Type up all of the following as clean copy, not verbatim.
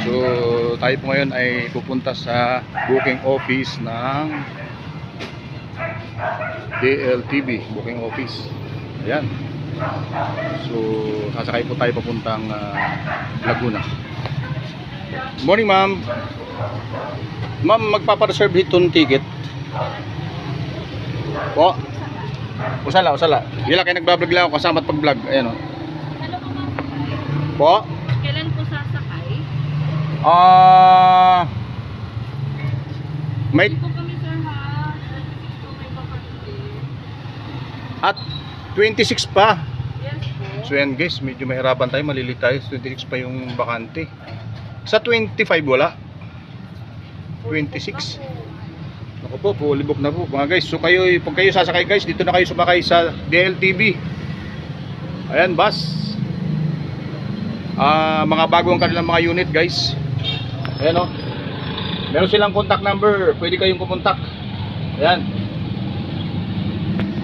So tayo po ngayon ay pupunta sa booking office ng DLTV booking office. Ayan. So sasakay po tayo papuntang Laguna. Morning ma'am. Ma'am, magpapa-reserve dito ng ticket. Po. Usala. Gila kayo nagbablog lang ako kasama at pag-vlog. Ayan o. Po. Kailan po sasakay? May Hindi po kami sir ha. Dito may bakante. at 26 pa. Yes po. So yan guys, medyo mahirapan tayo, malilito tayo. 26 pa yung bakante. Sa 25 wala. 26. Ako po, fully book na po mga guys. So kayo, pag kayo sasakay guys, dito na kayo sumakay sa DLTV. Ayan, bus. Mga bago ang kanilang mga unit guys. Ayan o. Meron silang contact number, pwede kayong kumontak. Ayan.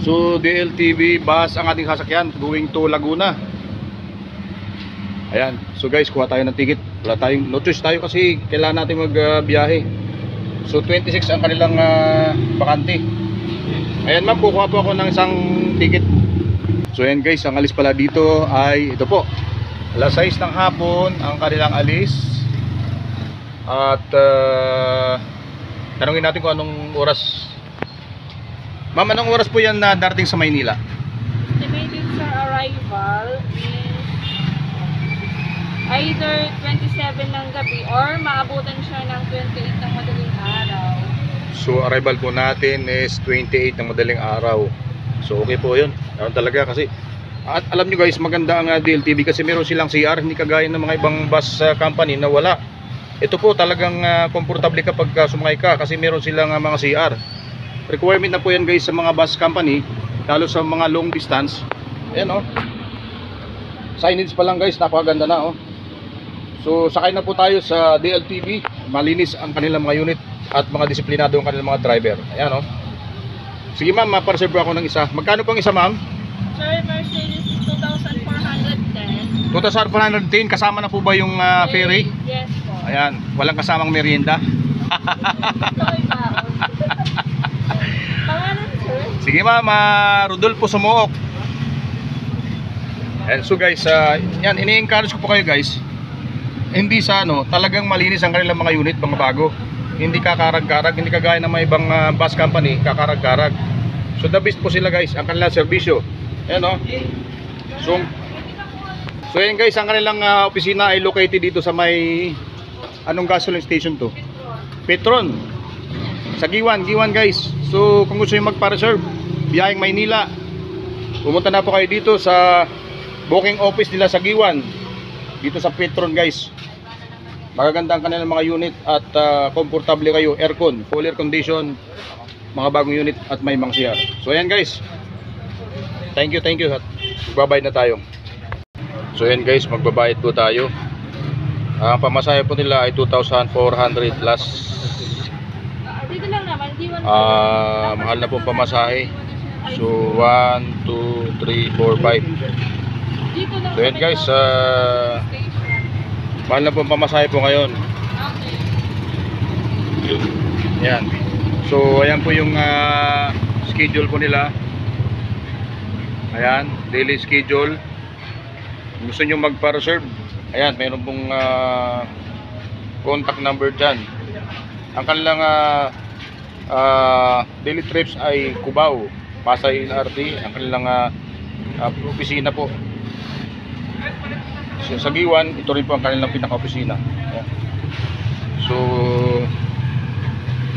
So DLTV bus ang ating sasakyan going to Laguna. Ayan. So guys, kuha tayo ng ticket. Wala tayong, no choice tayo kasi kailangan natin magbiyahe. So 26 ang kanilang bakante. Ayan ma'am, kukuha po ako ng isang ticket. So ayan guys, ang alis pala dito ay ito po. Alas 6 ng hapon ang kanilang alis. At tanungin natin kung anong oras. Ma'am, anong oras po yan na darating sa Maynila? Estimated sir arrival is either 27 ng gabi or maabutan siya ng 28 ng madaling araw. So arrival po natin is 28 ng madaling araw. So okay po yun. Ano talaga kasi at alam nyo guys, maganda ang DLTV kasi meron silang CR, hindi kagaya ng mga ibang bus company na wala. Ito po talagang komportable kapag sumakay ka kasi meron silang mga CR. Requirement na po yan guys sa mga bus company, lalo sa mga long distance. Ayan o. Signage pa lang guys, napakaganda na o. So sakay na po tayo sa DLTV. Malinis ang kanilang mga unit at mga disiplinado ang kanilang mga driver. Ayan o. Sige ma'am, mapareserve ako ng isa. Magkano pong isa ma'am? Sir, Mercedes is 2,410. 2,410, kasama na po ba yung ferry? Yes po. Ayan, walang kasamang merienda. Sorry ba? Pangalan sir? Sige ma'am, Rodolfo Sumuok. And so guys, yan, ini-encourage ko po kayo guys. Hindi sa talagang malinis ang kanilang mga unit, mga bago. Hindi kakarag-karag, hindi kagaya ng mga ibang bus company, kakarag-karag. So the best po sila guys, ang kanilang serbisyo. Ayan o. So yan guys, ang kanilang opisina ay located dito sa may anong gasoline station to? Petron. Sa Giwan guys. So kung gusto nyo magpa-reserve biyaheng Maynila, pumunta na po kayo dito sa booking office nila sa Giwan. Dito sa Petron guys. Magaganda ang kanilang mga unit at komportable kayo, aircon, full air condition, mga bagong unit at may mga CR. So ayan guys. Thank you at magbabayad na tayo. So ayan guys, magbabayad po tayo. Ang pamasahe po nila ay 2,400 plus. Dito lang naman, Mahal na pong pamasahe. So 1, 2, 3, 4, 5. So ayan guys, mahal na pong pamasahe po ngayon. Ayan. So ayan po yung schedule po nila. Ayan, daily schedule. Kung gusto nyo magpa-reserve, ayan, mayroon pong contact number dyan. Ang kanilang daily trips ay Cubao, Pasay LRT. Ang kanilang opisina po sa Giwan, ito rin po ang kanilang pinaka-opisina. Ayan. So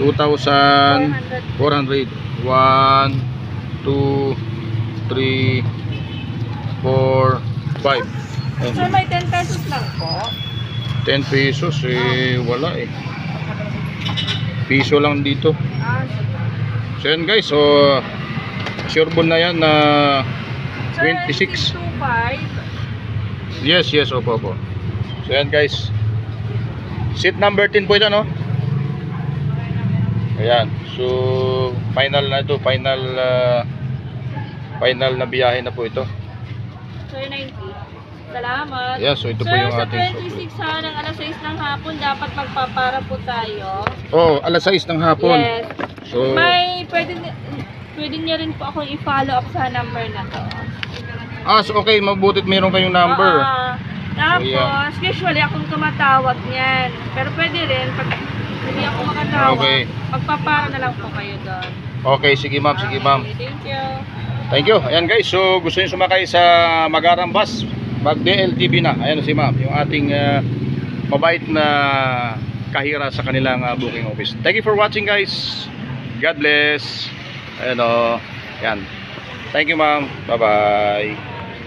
2,400. 1, 2, 3, 4, 5. Sir, may 10 pesos lang po. 10 pesos wala piso lang dito. So yan guys, so sureball na yan na 26. 25. Yes, opo. So yan guys, seat number 10 po ito no. Ayan, so final na ito, final na biyahe na po ito. Sir, 90. Salamat. Yeah, so ito po sir, yung sa ating 26 ha, ng alas 6 ng hapon, dapat magpapara po tayo. Oh, alas 6 ng hapon. Yes. So, Pwede niyo rin po akong i-follow up sa number na to. so okay, mabutit meron kayong number. Tapos, So, usually akong tumatawag niyan. Pero pwede rin, pag hindi ako makatawag, Okay. magpapara na lang po kayo doon. Okay, sige ma'am, sige ma'am. Okay, thank you. Thank you. Ayan guys, so gusto niyo sumakay sa Magaran Bus, mag DLTV na. Ayan si ma'am, yung ating mabait na kahira sa kanilang booking office. Thank you for watching guys. God bless. Ayan o. Ayan. Thank you ma'am. Bye bye.